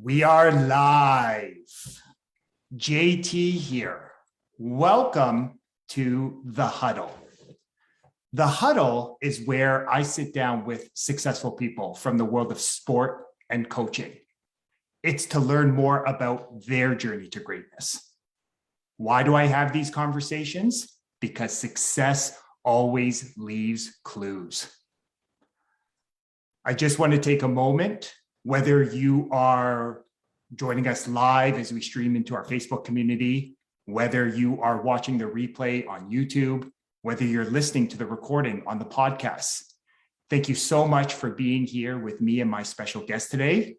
We are live. JT here. Welcome to The Huddle. The Huddle is where I sit down with successful people from the world of sport and coaching. It's to learn more about their journey to greatness. Why do I have these conversations? Because success always leaves clues. I just want to take a moment, whether you are joining us live as we stream into our Facebook community, whether you are watching the replay on YouTube, whether you're listening to the recording on the podcast. Thank you so much for being here with me and my special guest today.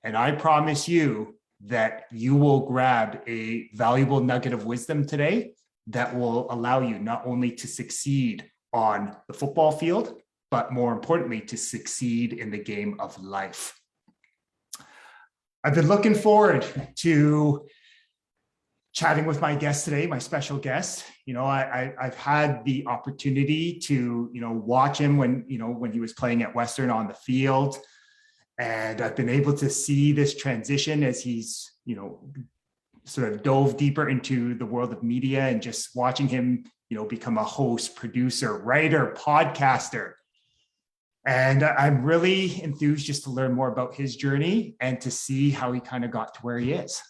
And I promise you that you will grab a valuable nugget of wisdom today that will allow you not only to succeed on the football field, but more importantly, to succeed in the game of life. I've been looking forward to chatting with my guest today, my special guest. I've had the opportunity to, watch him when he was playing at Western on the field. And I've been able to see this transition as he's, sort of dove deeper into the world of media and just watching him, become a host, producer, writer, podcaster. And I'm really enthused just to learn more about his journey and to see how he kind of got to where he is.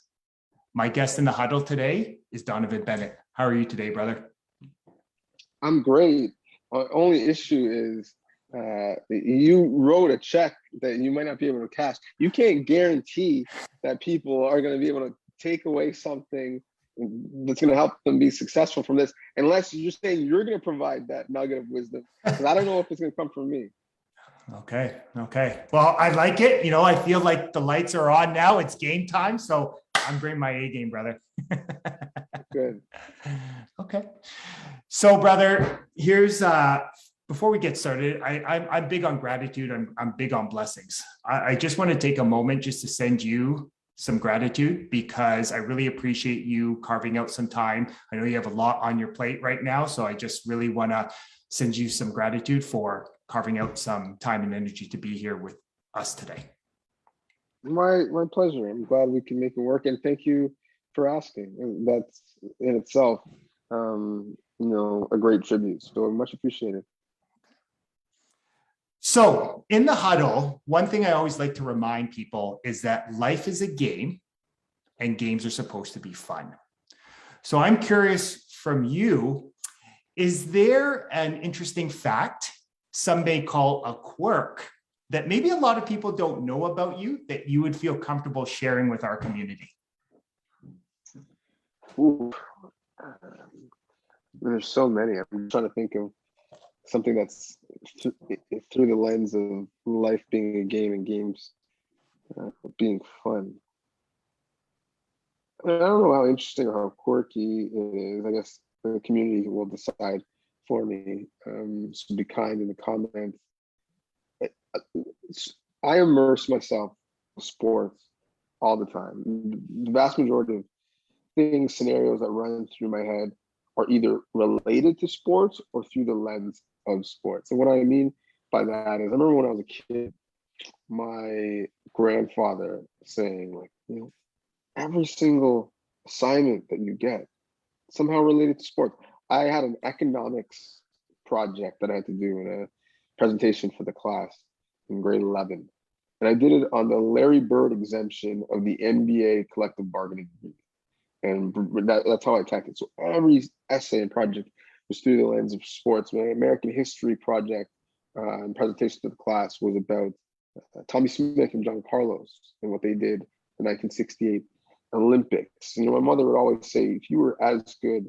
My guest in the huddle today is Donnovan Bennett. How are you today, brother? I'm great. My only issue is you wrote a check that you might not be able to cash. You can't guarantee that people are going to be able to take away something that's going to help them be successful from this, unless you're saying you're going to provide that nugget of wisdom. Because I don't know if it's going to come from me. Okay. Well, I like it. I feel like the lights are on now. It's game time. So I'm bringing my A game, brother. Good. Okay. So, brother, here's before we get started, I'm big on gratitude. I'm big on blessings. I just want to take a moment just to send you some gratitude because I really appreciate you carving out some time. I know you have a lot on your plate right now, so I just really want to send you some gratitude for carving out some time and energy to be here with us today. My pleasure. I'm glad we can make it work, and thank you for asking. That's in itself, a great tribute. So much appreciated. So in the huddle, one thing I always like to remind people is that life is a game and games are supposed to be fun. So I'm curious from you, is there an interesting fact, some may call a quirk, that maybe a lot of people don't know about you that you would feel comfortable sharing with our community? Ooh. There's so many. I'm trying to think of something that's through the lens of life being a game and games being fun. I don't know how interesting or how quirky it is. I guess the community will decide for me. So be kind in the comments. I immerse myself in sports all the time. The vast majority of things, scenarios that run through my head are either related to sports or through the lens of sports. And what I mean by that is, I remember when I was a kid, my grandfather saying, every single assignment that you get somehow related to sports. I had an economics project that I had to do in a presentation for the class in grade 11. And I did it on the Larry Bird exemption of the NBA collective bargaining agreement. And that's how I attacked it. So every essay and project was through the lens of sports. My American history project and presentation to the class was about Tommy Smith and John Carlos and what they did in the 1968 Olympics. My mother would always say, if you were as good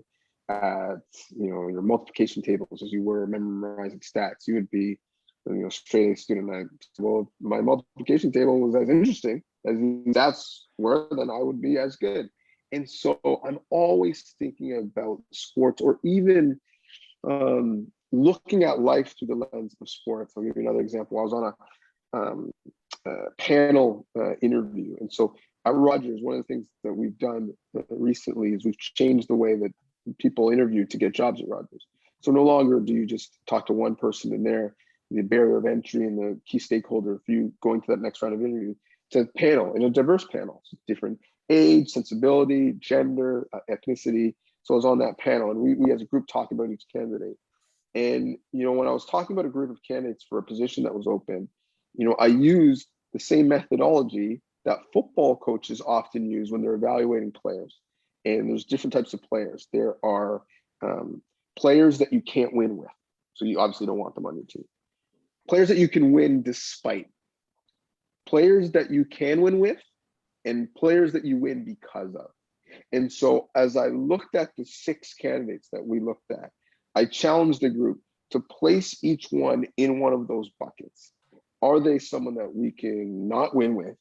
at your multiplication tables as you were memorizing stats, you would be straight A student. Well, my multiplication table was as interesting as that's where then I would be as good. And so I'm always thinking about sports, or even looking at life through the lens of sports. I'll give you another example. I was on a panel interview. And so at Rogers, one of the things that we've done recently is we've changed the way that people interview to get jobs at Rogers. So no longer do you just talk to one person in there. The barrier of entry and the key stakeholder, if you go into that next round of interview, It's a panel, and a diverse panel, different age, sensibility, gender, ethnicity. So I was on that panel, and we as a group talked about each candidate. And, when I was talking about a group of candidates for a position that was open, I used the same methodology that football coaches often use when they're evaluating players. And there's different types of players. There are players that you can't win with. So you obviously don't want them on your team. Players that you can win despite. Players that you can win with, and players that you win because of. And so as I looked at the 6 candidates that we looked at, I challenged the group to place each one in one of those buckets. Are they someone that we can not win with?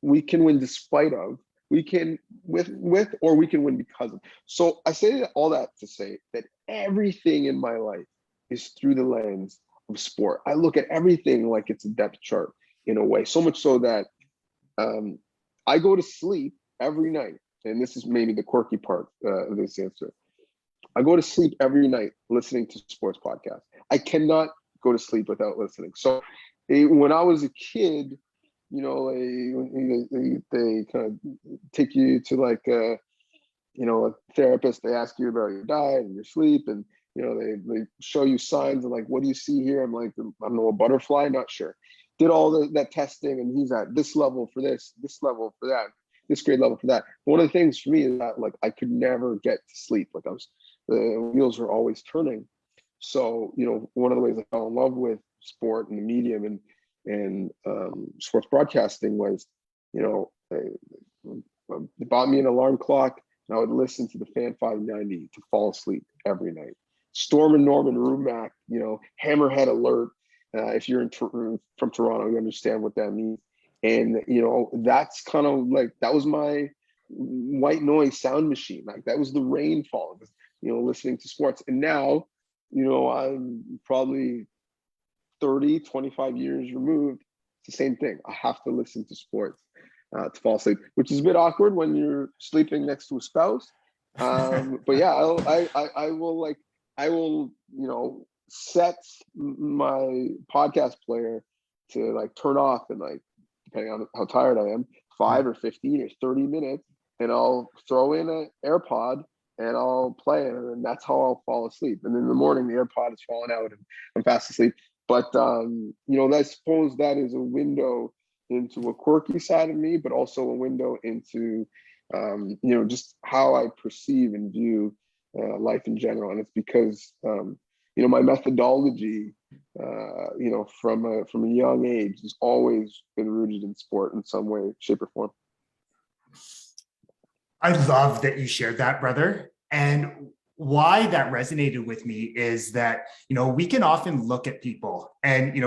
We can win despite of, we can with, or we can win because of. So I say all that to say that everything in my life is through the lens of sport. I look at everything like it's a depth chart in a way, so much so that I go to sleep every night. And this is maybe the quirky part of this answer. I go to sleep every night listening to sports podcasts. I cannot go to sleep without listening. So when I was a kid, they kind of take you to like a therapist. They ask you about your diet and your sleep, and they show you signs and like, what do you see here? I'm like, I don't know, a butterfly, not sure. Did all that testing, and he's at this level for this level for that, this grade level for that. One of the things for me is that like I could never get to sleep. Like the wheels were always turning. So one of the ways I fell in love with sport and the medium and sports broadcasting was, they bought me an alarm clock, and I would listen to the Fan 590 to fall asleep every night. Storm and Norman Rumack, Hammerhead Alert. If you're from Toronto, you understand what that means. And, that's kind of like, that was my white noise sound machine. Like that was the rainfall, listening to sports. And now, I'm probably 25 years removed. It's the same thing. I have to listen to sports to fall asleep, which is a bit awkward when you're sleeping next to a spouse. But yeah, I will set my podcast player to like turn off and like, depending on how tired I am, 5 or 15 or 30 minutes, and I'll throw in an AirPod and I'll play it, and that's how I'll fall asleep. And in the morning, the AirPod is falling out and I'm fast asleep. But I suppose that is a window into a quirky side of me, but also a window into just how I perceive and view life in general. And it's because my methodology, from a young age has always been rooted in sport in some way, shape, or form. I love that you shared that, brother. And why that resonated with me is that, we can often look at people and,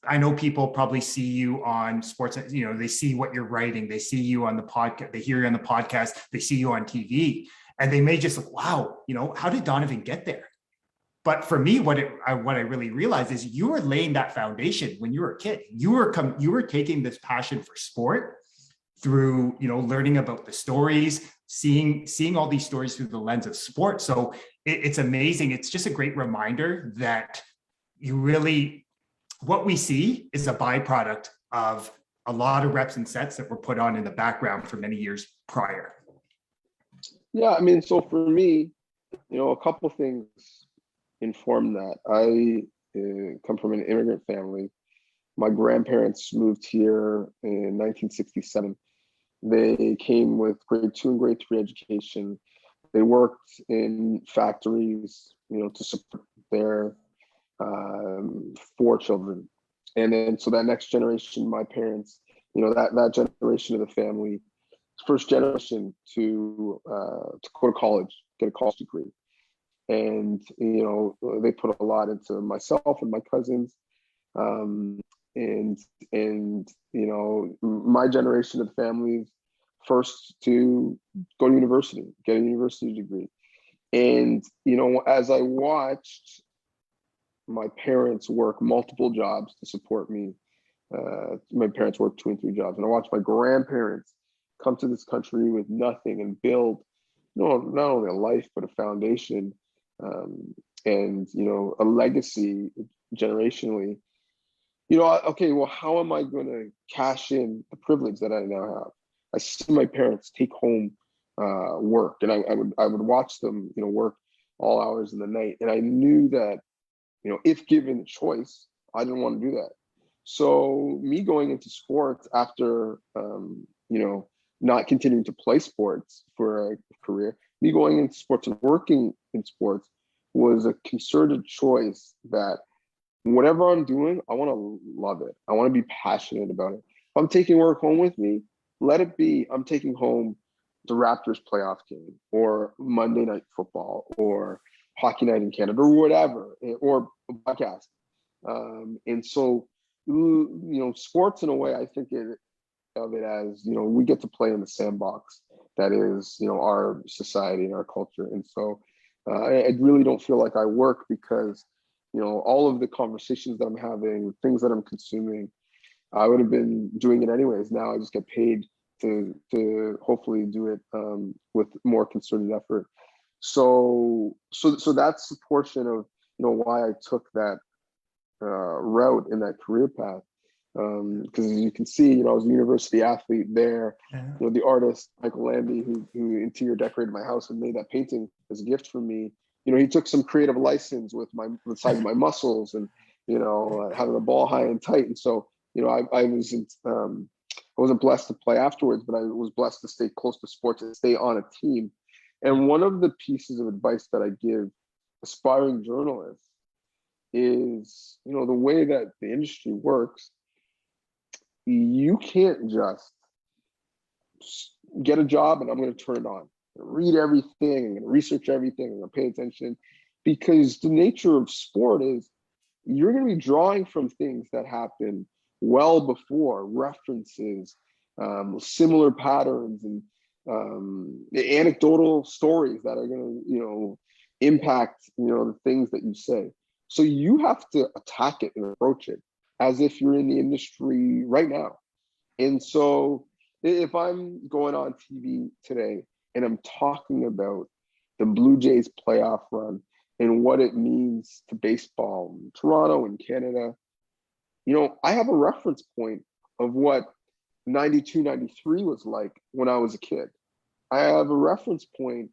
I know people probably see you on sports, they see what you're writing, they see you on the podcast, they hear you on the podcast, they see you on TV, and they may just like, wow, how did Donnovan get there? But for me, what I really realized is you were laying that foundation when you were a kid. You were taking this passion for sport through, learning about the stories, seeing all these stories through the lens of sport. So it's amazing. It's just a great reminder that what we see is a byproduct of a lot of reps and sets that were put on in the background for many years prior. Yeah, I mean, so for me, a couple things informed that. I come from an immigrant family. My grandparents moved here in 1967. They came with grade 2 and grade 3 education. They worked in factories, to support their 4 children. And then, so that next generation, my parents, that generation of the family, first generation to go to college, get a college degree. And, they put a lot into myself and my cousins. My generation of the family first to go to university, get a university degree. And, as I watched my parents work multiple jobs to support me, my parents worked 2 and 3 jobs, and I watched my grandparents come to this country with nothing and build, not only a life, but a foundation, and, a legacy generationally. okay, well, how am I going to cash in the privilege that I now have? I see my parents take home work, and I would watch them, work all hours in the night, and I knew that, if given the choice, I didn't want to do that. So me going into sports after, not continuing to play sports for a career, me going into sports and working in sports was a concerted choice that whatever I'm doing, I want to love it. I want to be passionate about it. If I'm taking work home with me, let it be I'm taking home the Raptors playoff game or Monday Night Football or Hockey Night in Canada or whatever, or a podcast. And so, sports in a way, I think of it as, we get to play in the sandbox that is, our society and our culture. And so I really don't feel like I work because, all of the conversations that I'm having, things that I'm consuming, I would have been doing it anyways. Now I just get paid to hopefully do it with more concerted effort. So that's the portion of, why I took that route in that career path. Because as you can see, I was a university athlete there. Yeah. The artist Michael Lambie, who interior decorated my house and made that painting as a gift for me. He took some creative license with the size of my muscles and having the ball high and tight. And so I wasn't blessed to play afterwards, but I was blessed to stay close to sports and stay on a team. And one of the pieces of advice that I give aspiring journalists is, the way that the industry works, you can't just get a job and I'm going to turn it on. I'm going to read everything, I'm going to research everything, I'm going to pay attention, because the nature of sport is you're going to be drawing from things that happen well before, references, similar patterns, and anecdotal stories that are going to, impact, the things that you say. So you have to attack it and approach it as if you're in the industry right now. And so if I'm going on TV today and I'm talking about the Blue Jays playoff run and what it means to baseball in Toronto and Canada, I have a reference point of what 92, 93 was like when I was a kid. I have a reference point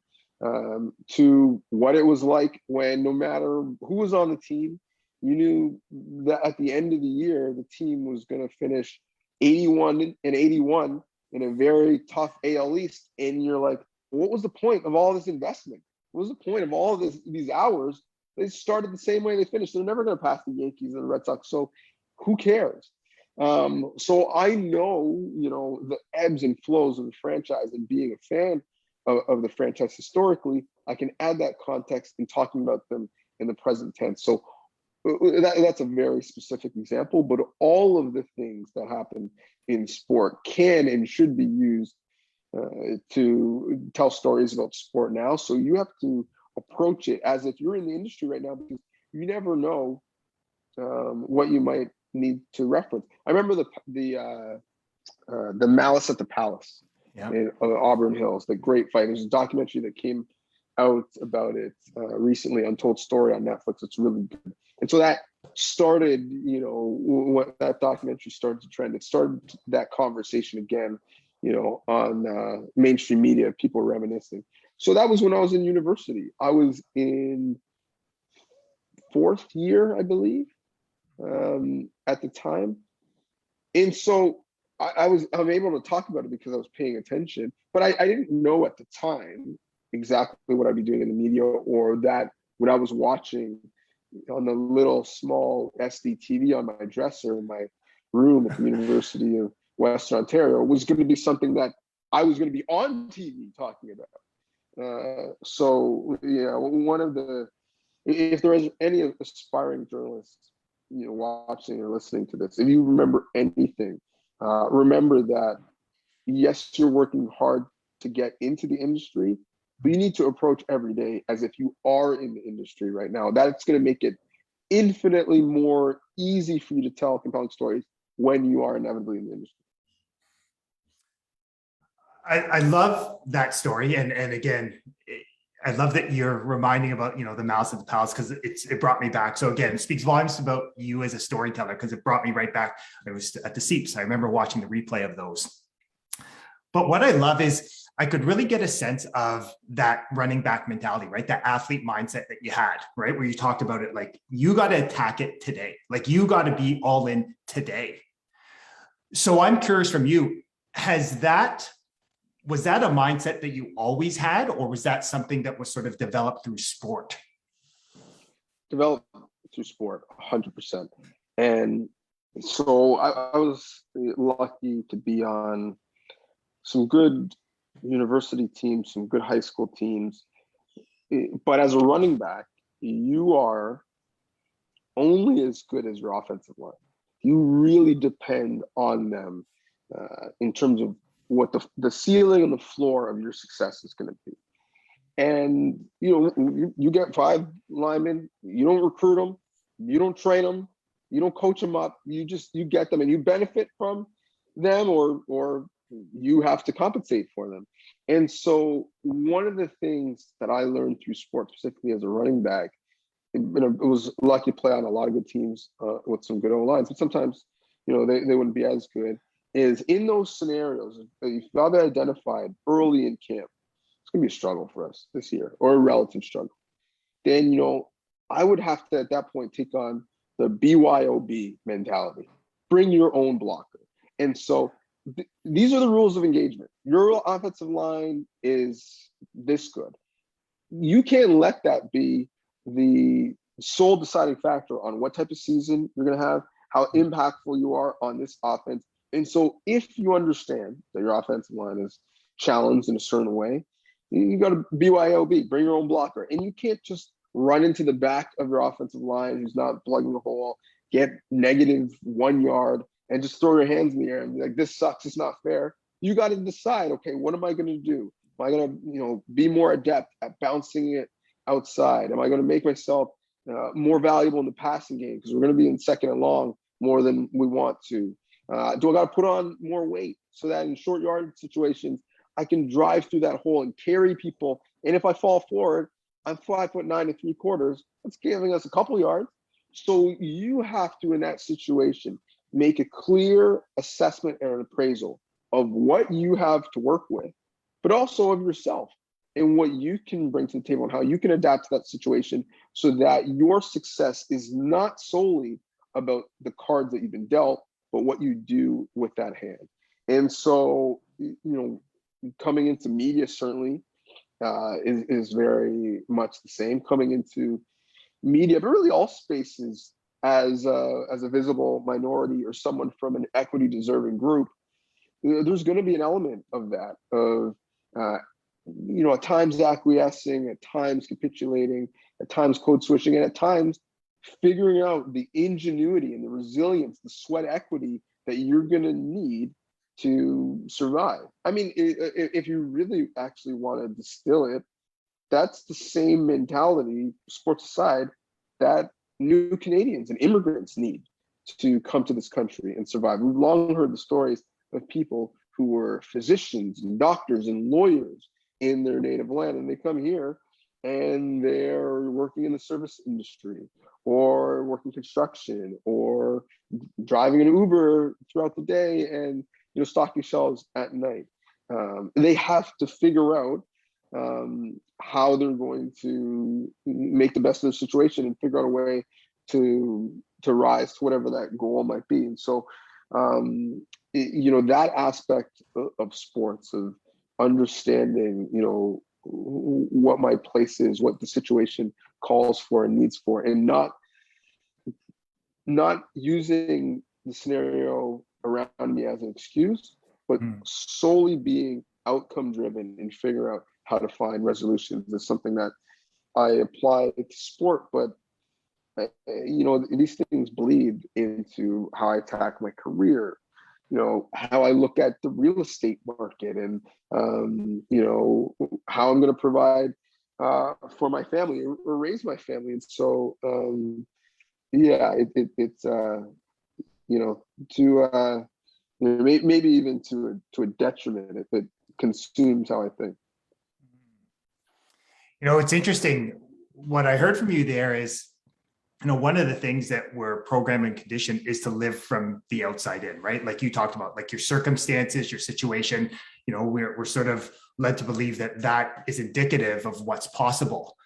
to what it was like when no matter who was on the team, you knew that at the end of the year, the team was going to finish 81 and 81 in a very tough AL East. And you're like, what was the point of all this investment? What was the point of all of these hours? They started the same way they finished. They're never going to pass the Yankees and the Red Sox. So who cares? So I know, the ebbs and flows of the franchise, and being a fan of the franchise historically, I can add that context in talking about them in the present tense. So that's a very specific example, but all of the things that happen in sport can and should be used to tell stories about sport now. So you have to approach it as if you're in the industry right now, because you never know what you might need to reference. I remember the Malice at the Palace in Auburn Hills, the great fight. There's a documentary that came out about it recently, Untold Story on Netflix. It's really good. And so that started, when that documentary started to trend, it started that conversation again, on mainstream media, people reminiscing. So that was when I was in university. I was in fourth year, I believe, at the time. And so I'm able to talk about it because I was paying attention, but I didn't know at the time exactly what I'd be doing in the media, or that what I was watching on the little small SD TV on my dresser in my room at the University of Western Ontario was going to be something that I was going to be on TV talking about. So one of the, if there is any aspiring journalists, watching or listening to this, if you remember anything, remember that yes, you're working hard to get into the industry, but you need to approach every day as if you are in the industry right now. That's going to make it infinitely more easy for you to tell compelling stories when you are inevitably in the industry. I love that story. And again, I love that you're reminding about, the Malice at the Palace, because it brought me back. So again, it speaks volumes about you as a storyteller, because it brought me right back. I was at the Seeps. I remember watching the replay of those. But what I love is I could really get a sense of that running back mentality, right? That athlete mindset that you had, right? Where you talked about it, like, you got to attack it today. Like, you got to be all in today. So I'm curious from you, was that a mindset that you always had, or was that something that was sort of developed through sport? Developed through sport, 100%. And so I was lucky to be on some good university teams, some good high school teams. But as a running back, you are only as good as your offensive line. You really depend on them in terms of what the ceiling and the floor of your success is going to be. And, you get 5 linemen, you don't recruit them, you don't train them, you don't coach them up, you get them and you benefit from them, or you have to compensate for them. And so one of the things that I learned through sports, specifically as a running back, it was lucky to play on a lot of good teams with some good O-lines, but sometimes, they wouldn't be as good, is in those scenarios, if you've got identified early in camp, it's going to be a struggle for us this year, or a relative struggle. Then, I would have to, at that point, take on the BYOB mentality. Bring your own blocker. And so these are the rules of engagement. Your offensive line is this good. You can't let that be the sole deciding factor on what type of season you're going to have, how impactful you are on this offense. And so if you understand that your offensive line is challenged in a certain way, you got to BYOB, bring your own blocker. And you can't just run into the back of your offensive line who's not plugging the hole, get -1 yard, and just throw your hands in the air and be like, this sucks, it's not fair. You got to decide, okay, what am I going to do? Am I going to, be more adept at bouncing it outside? Am I going to make myself more valuable in the passing game because we're going to be in second and long more than we want to? Do I got to put on more weight so that in short yardage situations, I can drive through that hole and carry people? And if I fall forward, I'm 5'9" and 3/4. That's giving us a couple yards. So you have to, in that situation, make a clear assessment and an appraisal of what you have to work with, but also of yourself and what you can bring to the table and how you can adapt to that situation so that your success is not solely about the cards that you've been dealt, but what you do with that hand. And so, coming into media certainly is very much the same. Coming into media, but really all spaces as a visible minority or someone from an equity deserving group, there's going to be an element of that, of at times acquiescing, at times capitulating, at times code switching, and at times figuring out the ingenuity and the resilience, the sweat equity that you're going to need to survive. I mean, if you really actually want to distill it, that's the same mentality, sports aside, that new Canadians and immigrants need to come to this country and survive. We've long heard the stories of people who were physicians and doctors and lawyers in their native land, and they come here and they're working in the service industry or working construction or driving an Uber throughout the day and stocking shelves at night. They have to figure out how they're going to make the best of the situation and figure out a way to rise to whatever that goal might be. And so, that aspect of sports, of understanding, what my place is, what the situation calls for and needs for, and not using the scenario around me as an excuse, but solely being outcome driven and figure out how to find resolutions is something that I apply to sport. But these things bleed into how I attack my career, how I look at the real estate market, and how I'm going to provide for my family or raise my family. And so it's maybe even to a detriment if it consumes how I think. It's interesting. What I heard from you there is, one of the things that we're programmed and conditioned is to live from the outside in, right? Like you talked about, like your circumstances, your situation, we're sort of led to believe that that is indicative of what's possible.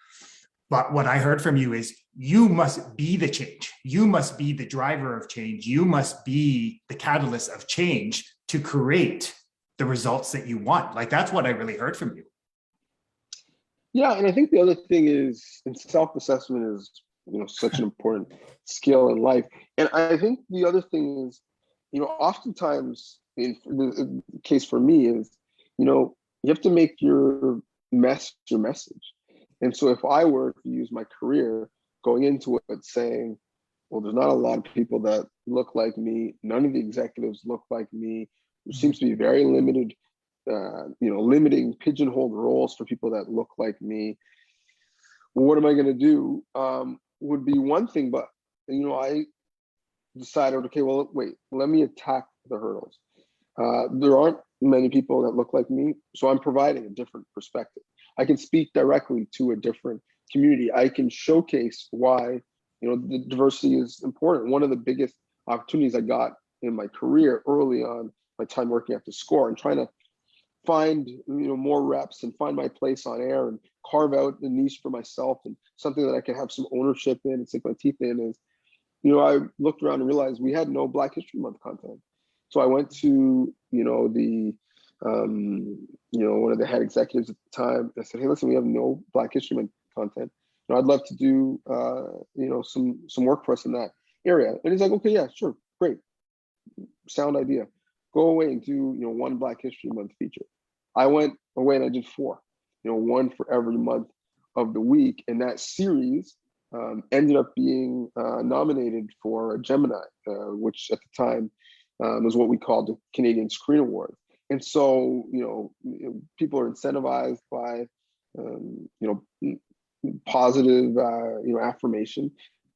But what I heard from you is you must be the change. You must be the driver of change. You must be the catalyst of change to create the results that you want. Like that's what I really heard from you. Yeah, and I think the other thing is, and self-assessment is, such an important skill in life. And I think the other thing is, oftentimes in the case for me is, you have to make your message. And so if I were to use my career going into it saying, well, there's not a lot of people that look like me. None of the executives look like me. There seems to be very limited, limiting pigeonholed roles for people that look like me. What am I going to do? Would be one thing, but I decided, okay, well, wait, let me attack the hurdles. There aren't many people that look like me, so I'm providing a different perspective. I can speak directly to a different community. I can showcase why, the diversity is important. One of the biggest opportunities I got in my career early on, my time working at the Score and trying to find more reps and find my place on air and carve out a niche for myself and something that I can have some ownership in and sink my teeth in is, I looked around and realized we had no Black History Month content. So I went to, the one of the head executives at the time. I said, hey, listen, we have no Black History Month content. I'd love to do, some work for us in that area. And he's like, okay, yeah, sure, great, sound idea. Go away and do, one Black History Month feature. I went away and I did 4, one for every month of the week. And that series ended up being nominated for a Gemini, which at the time was what we called the Canadian Screen Award. And so, people are incentivized by, positive, affirmation.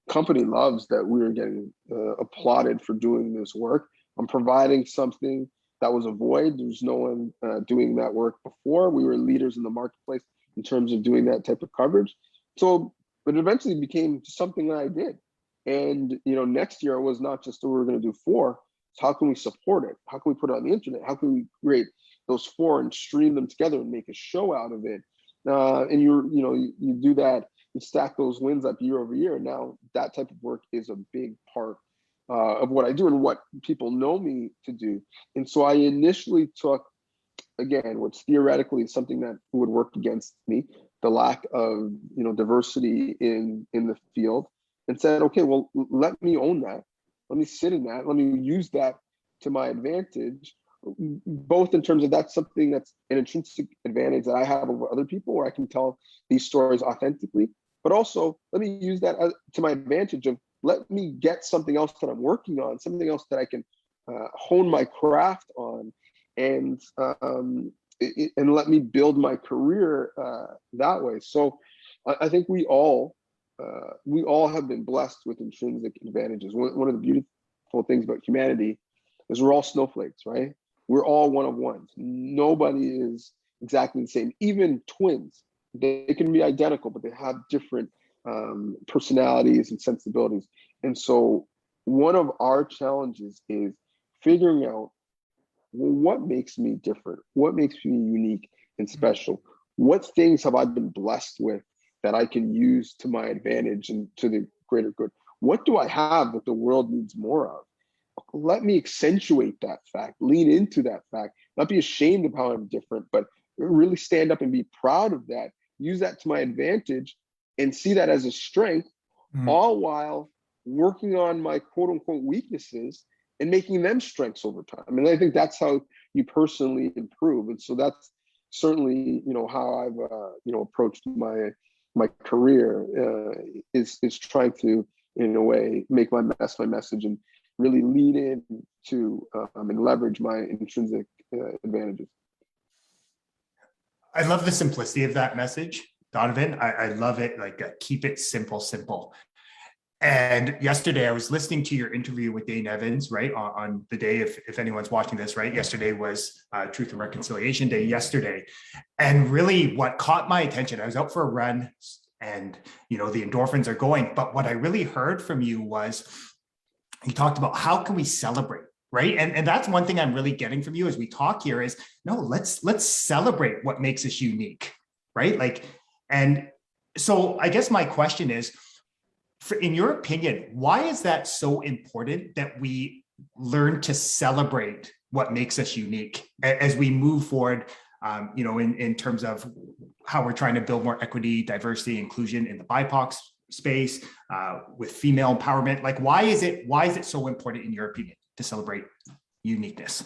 Company loves that we're getting applauded for doing this work. I'm providing something that was a void. There's no one doing that work before. We were leaders in the marketplace in terms of doing that type of coverage. So, but it eventually became something that I did. And, next year was not just that we were going to do 4. So how can we support it? How can we put it on the internet? How can we create those 4 and stream them together and make a show out of it? And you do that, you stack those wins up year over year. Now that type of work is a big part of what I do and what people know me to do. And so I initially took, again, what's theoretically something that would work against me, the lack of, diversity in the field, and said, okay, well, let me own that. Let me sit in that. Let me use that to my advantage, both in terms of that's something that's an intrinsic advantage that I have over other people, where I can tell these stories authentically, but also let me use that to my advantage of let me get something else that I'm working on, something else that I can hone my craft on, and let me build my career that way. So I think we all have been blessed with intrinsic advantages. One of the beautiful things about humanity is we're all snowflakes, right? We're all one of ones. Nobody is exactly the same. Even twins, they can be identical, but they have different personalities and sensibilities. And so one of our challenges is figuring out, well, what makes me different? What makes me unique and special? What things have I been blessed with that I can use to my advantage and to the greater good? What do I have that the world needs more of? Let me accentuate that fact, lean into that fact, not be ashamed of how I'm different, but really stand up and be proud of that, use that to my advantage and see that as a strength, all while working on my quote unquote weaknesses and making them strengths over time. And I think that's how you personally improve. And so that's certainly, how I've, approached my career is trying to, in a way, make my message and really lean in to and leverage my intrinsic advantages. I love the simplicity of that message, Donnovan. I love it. Like keep it simple. And yesterday I was listening to your interview with Dane Evans, right? On the day, if anyone's watching this, right? Yesterday was Truth and Reconciliation Day yesterday. And really what caught my attention, I was out for a run and, the endorphins are going. But what I really heard from you was you talked about how can we celebrate, right? And that's one thing I'm really getting from you as we talk here is, no, let's celebrate what makes us unique, right? And so I guess my question is, in your opinion, why is that so important that we learn to celebrate what makes us unique as we move forward, in terms of how we're trying to build more equity, diversity, inclusion in the BIPOC space, with female empowerment? Like, why is it so important in your opinion to celebrate uniqueness?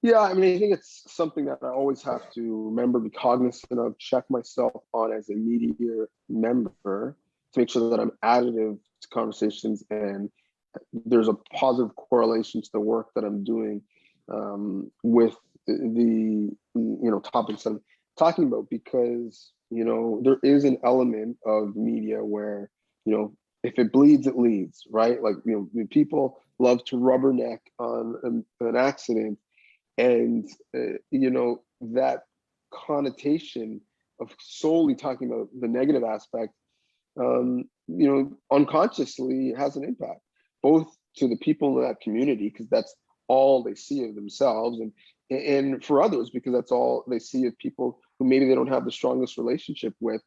Yeah, I mean, I think it's something that I always have to remember, be cognizant of, check myself on as a media member to make sure that I'm additive to conversations and there's a positive correlation to the work that I'm doing with the topics I'm talking about, because there is an element of media where if it bleeds, it leads, right? Like people love to rubberneck on an accident, and that connotation of solely talking about the negative aspect unconsciously has an impact, both to the people in that community, because that's all they see of themselves, and for others, because that's all they see of people who maybe they don't have the strongest relationship with.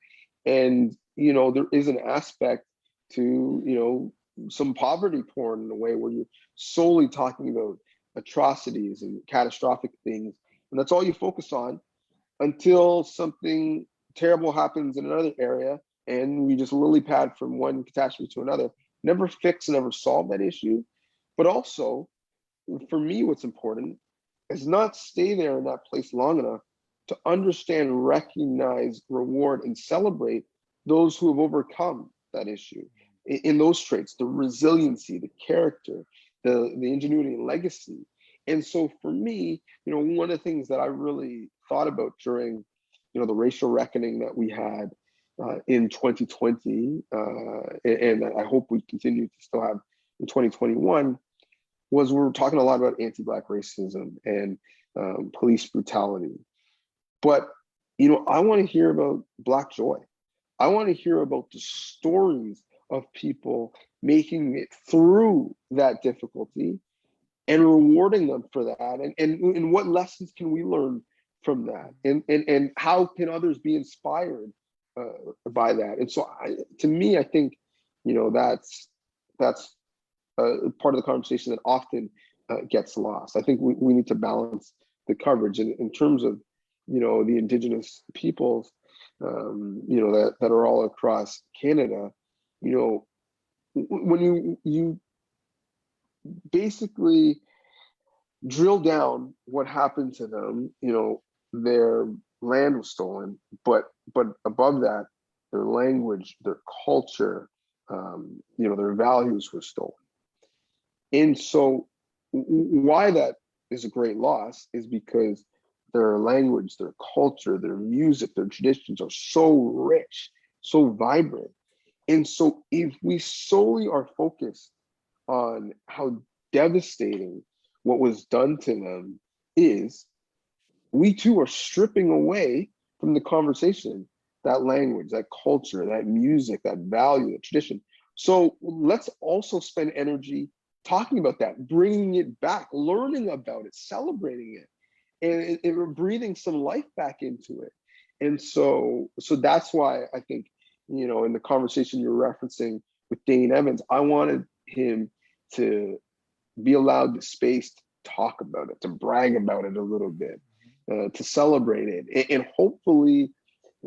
And there is an aspect to some poverty porn in a way where you're solely talking about atrocities and catastrophic things, and that's all you focus on until something terrible happens in another area, and we just lily pad from one catastrophe to another, never fix, never solve that issue. But also, for me, what's important is not stay there in that place long enough to understand, recognize, reward, and celebrate those who have overcome that issue in those traits, the resiliency, the character, the ingenuity and legacy. And so for me, one of the things that I really thought about during, the racial reckoning that we had in 2020, and I hope we continue to still have in 2021, was we were talking a lot about anti-Black racism and police brutality. But, I want to hear about Black joy. I want to hear about the stories of people making it through that difficulty and rewarding them for that. And what lessons can we learn from that? And how can others be inspired by that? And so to me, I think, that's part of the conversation that often gets lost. I think we need to balance the coverage in terms of, the Indigenous peoples, that are all across Canada. When you basically drill down what happened to them, their land was stolen, but above that, their language, their culture, their values were stolen. And so why that is a great loss is because their language, their culture, their music, their traditions are so rich, so vibrant. And so if we solely are focused on how devastating what was done to them is, we too are stripping away from the conversation that language, that culture, that music, that value, that tradition. So let's also spend energy talking about that, bringing it back, learning about it, celebrating it, and breathing some life back into it. And so that's why I think, in the conversation you're referencing with Dane Evans, I wanted him to be allowed the space to talk about it, to brag about it a little bit, to celebrate it. And hopefully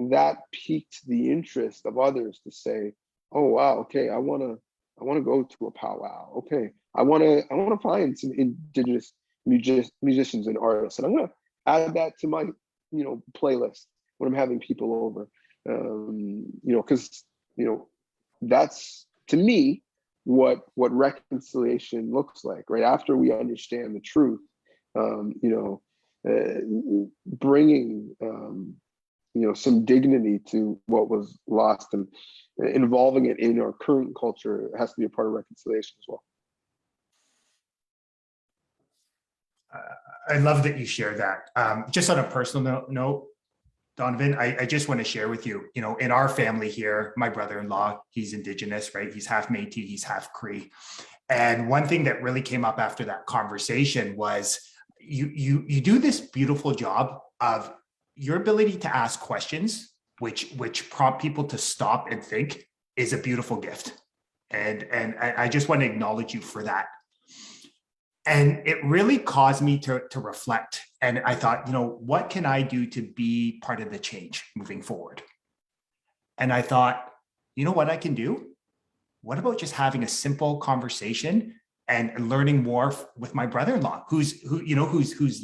that piqued the interest of others to say, oh, wow, okay, I want to go to a powwow. Okay, I want to find some Indigenous musicians and artists, and I'm going to add that to my, playlist when I'm having people over, because, that's, to me, what reconciliation looks like, right? After we understand the truth, bringing, some dignity to what was lost, and involving it in our current culture has to be a part of reconciliation as well. I love that you share that. Just on a personal note, Donnovan, I just want to share with you, in our family here, my brother-in-law, he's Indigenous, right? He's half Métis, he's half Cree. And one thing that really came up after that conversation was you do this beautiful job of your ability to ask questions, which prompt people to stop and think, is a beautiful gift. And I just want to acknowledge you for that. And it really caused me to reflect. And I thought, what can I do to be part of the change moving forward? And I thought, you know what I can do? What about just having a simple conversation and learning more with my brother-in-law who's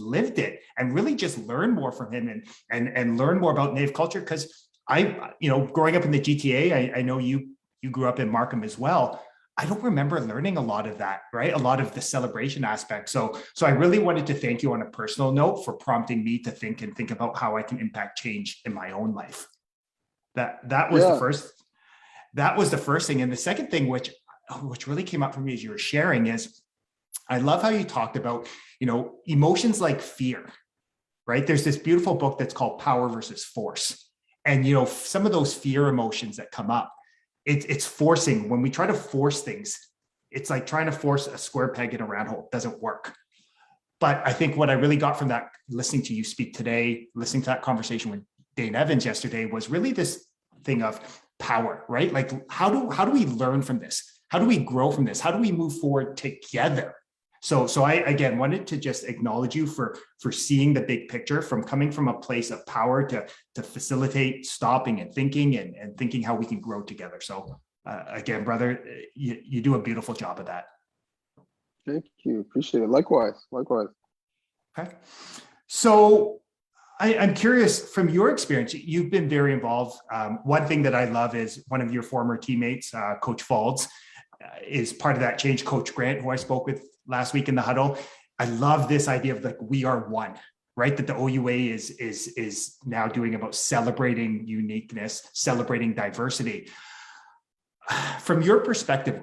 lived it, and really just learn more from him and learn more about Native culture. Because growing up in the GTA, I know you grew up in Markham as well. I don't remember learning a lot of that, right? A lot of the celebration aspect. So I really wanted to thank you on a personal note for prompting me to think about how I can impact change in my own life. That was the first thing. And the second thing, which really came up for me as you were sharing, is I love how you talked about, emotions like fear, right? There's this beautiful book that's called Power versus Force. And, some of those fear emotions that come up, it's forcing. When we try to force things, it's like trying to force a square peg in a round hole. It doesn't work. But I think what I really got from that, listening to you speak today, listening to that conversation with Dane Evans yesterday, was really this thing of power, right? Like, how do we learn from this? How do we grow from this? How do we move forward together? So I, again, wanted to just acknowledge you for seeing the big picture, from coming from a place of power to facilitate stopping and thinking how we can grow together. So again, brother, you do a beautiful job of that. Thank you. Appreciate it. Likewise. Okay. So I'm curious, from your experience, you've been very involved. One thing that I love is one of your former teammates, Coach Faulds, is part of that change. Coach Grant, who I spoke with last week in the huddle. I love this idea of, like, we are one, right? That the OUA is now doing about celebrating uniqueness, celebrating diversity. From your perspective,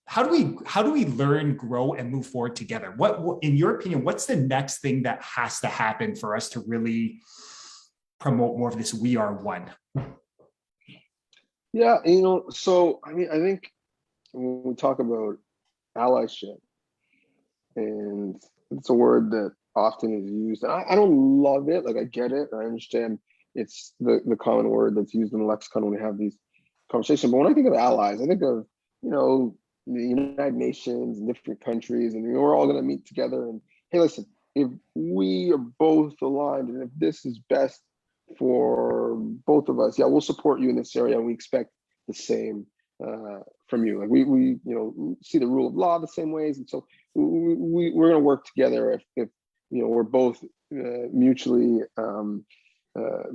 how do we learn, grow, and move forward together? What, in your opinion, what's the next thing that has to happen for us to really promote more of this "we are one"? Yeah, so I think when we talk about allyship, and it's a word that often is used, and I don't love it. Like, I get it, I understand it's the common word that's used in the lexicon when we have these conversations. But when I think of allies, I think of the United Nations and different countries, and we're all going to meet together. And hey, listen, if we are both aligned, and if this is best for both of us, yeah, we'll support you in this area, and we expect the same from you. Like, we see the rule of law the same ways, and so we're going to work together if we're both mutually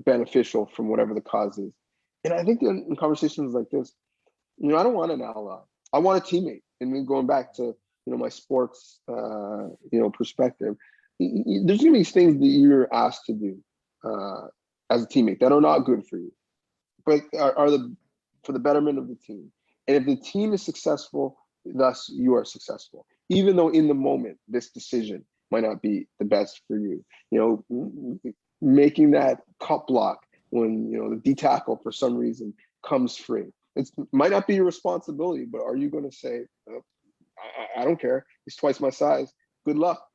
beneficial from whatever the cause is. And I think in conversations like this, I don't want an ally. I want a teammate. And then going back to my sports perspective, there's going to be things that you're asked to do as a teammate that are not good for you, but are for the betterment of the team. And if the team is successful, thus you are successful, even though in the moment this decision might not be the best for you. Making that cut block when the D tackle for some reason comes free. It might not be your responsibility, but are you going to say, oh, I don't care, he's twice my size, good luck,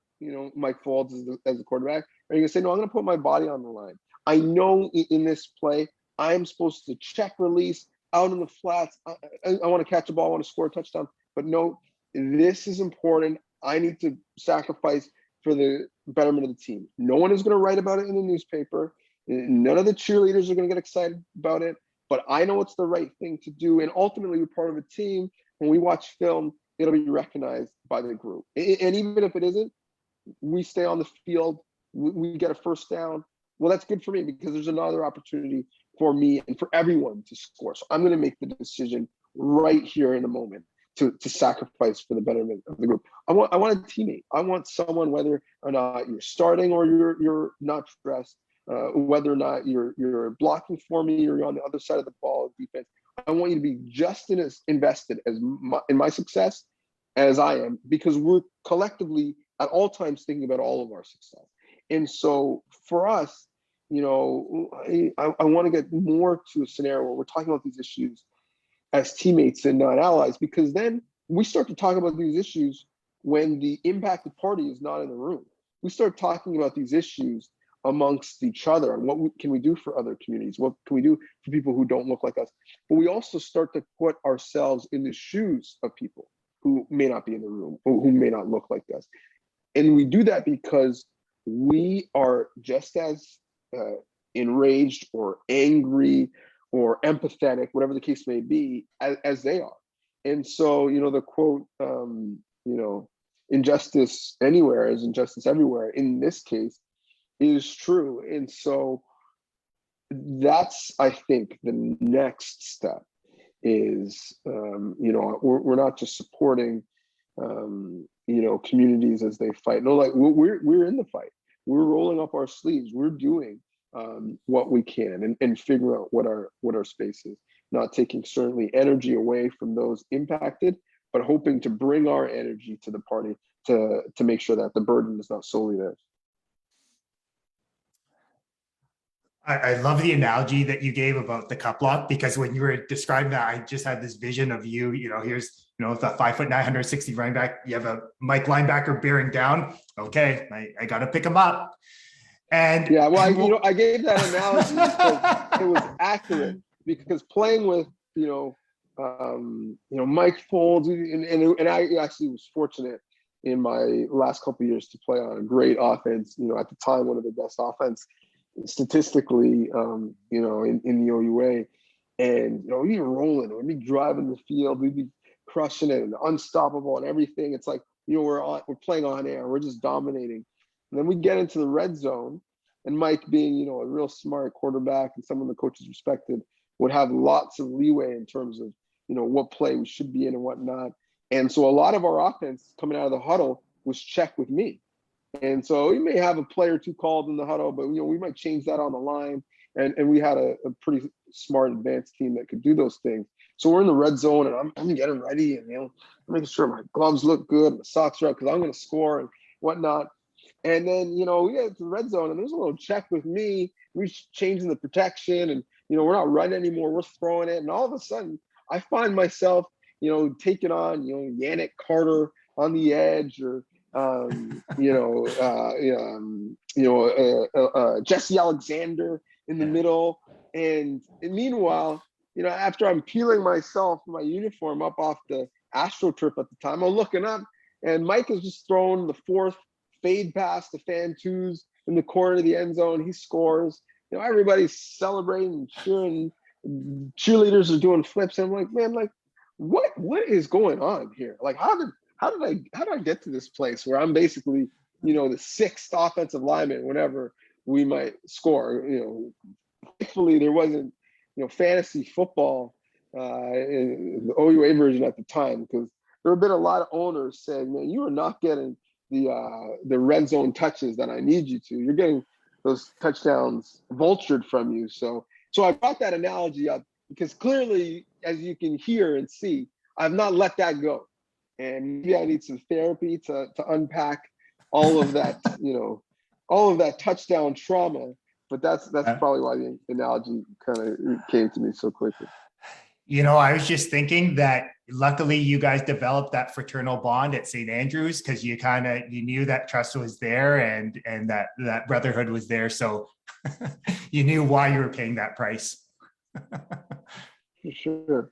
Mike Faulds as the quarterback? Or are you going to say, no, I'm going to put my body on the line. I know in this play, I'm supposed to check release out in the flats. I want to catch a ball, I want to score a touchdown, but no, this is important. I need to sacrifice for the betterment of the team. No one is going to write about it in the newspaper. None of the cheerleaders are going to get excited about it, but I know it's the right thing to do. And ultimately, we're part of a team. When we watch film, it'll be recognized by the group. And even if it isn't, we stay on the field, we get a first down. Well, that's good for me because there's another opportunity for me and for everyone to score. So I'm going to make the decision right here in the moment to sacrifice for the betterment of the group. I want a teammate. I want someone, whether or not you're starting or you're not dressed, whether or not you're blocking for me or you're on the other side of the ball of defense. I want you to be just as invested in my success as I am, because we're collectively at all times thinking about all of our success. And so for us, I want to get more to a scenario where we're talking about these issues as teammates and not allies, because then we start to talk about these issues when the impacted party is not in the room. We start talking about these issues amongst each other and what can we do for other communities? What can we do for people who don't look like us? But we also start to put ourselves in the shoes of people who may not be in the room or who may not look like us. And we do that because we are just as enraged or angry or empathetic, whatever the case may be, as they are. And so, the quote, injustice anywhere is injustice everywhere, in this case, is true. And so that's, I think, the next step is, we're not just supporting, communities as they fight. No, like we're in the fight. We're rolling up our sleeves. We're doing what we can and figure out what our space is. Not taking certainly energy away from those impacted, but hoping to bring our energy to the party to make sure that the burden is not solely theirs. I love the analogy that you gave about the cup lock, because when you were describing that, I just had this vision of you, here's, the 5'9", 160 running back, you have a Mike linebacker bearing down. Okay, I got to pick him up. And yeah, well, I gave that analogy because it was accurate, because playing with, Mike Folds, and I actually was fortunate in my last couple of years to play on a great offense, at the time, one of the best offense statistically, in the OUA. And, we'd be rolling, we'd be driving the field, we'd be crushing it and unstoppable and everything. It's like, we're playing on air, we're just dominating. And then we get into the red zone, and Mike, being, a real smart quarterback and someone the coaches respected, would have lots of leeway in terms of, what play we should be in and whatnot. And so a lot of our offense coming out of the huddle was checked with me. And so we may have a play or two called in the huddle, but we might change that on the line. And we had a pretty smart advanced team that could do those things. So we're in the red zone, and I'm getting ready, and I'm making sure my gloves look good, my socks are up, because I'm going to score and whatnot. And then we get to the red zone, and there's a little check with me. We're changing the protection, and we're not running anymore. We're throwing it, and all of a sudden, I find myself taking on Yannick Carter on the edge, or Jesse Alexander in the middle. And meanwhile, after I'm peeling myself, my uniform up off the AstroTurf at the time, I'm looking up, and Mike has just thrown the fourth fade pass to Fan Twos in the corner of the end zone. He scores. Everybody's celebrating, cheering. Cheerleaders are doing flips. And I'm like, man, like, what is going on here? Like, how did I get to this place where I'm basically, the sixth offensive lineman whenever we might score? Thankfully there wasn't, fantasy football in the OUA version at the time, because there have been a lot of owners saying, man, you are not getting the red zone touches that I need you to. You're getting those touchdowns vultured from you. So I brought that analogy up because clearly, as you can hear and see, I've not let that go. And maybe I need some therapy to unpack all of that, all of that touchdown trauma. But that's probably why the analogy kind of came to me so quickly. I was just thinking that luckily you guys developed that fraternal bond at St. Andrews, because you knew that trust was there and that brotherhood was there. So you knew why you were paying that price. For sure.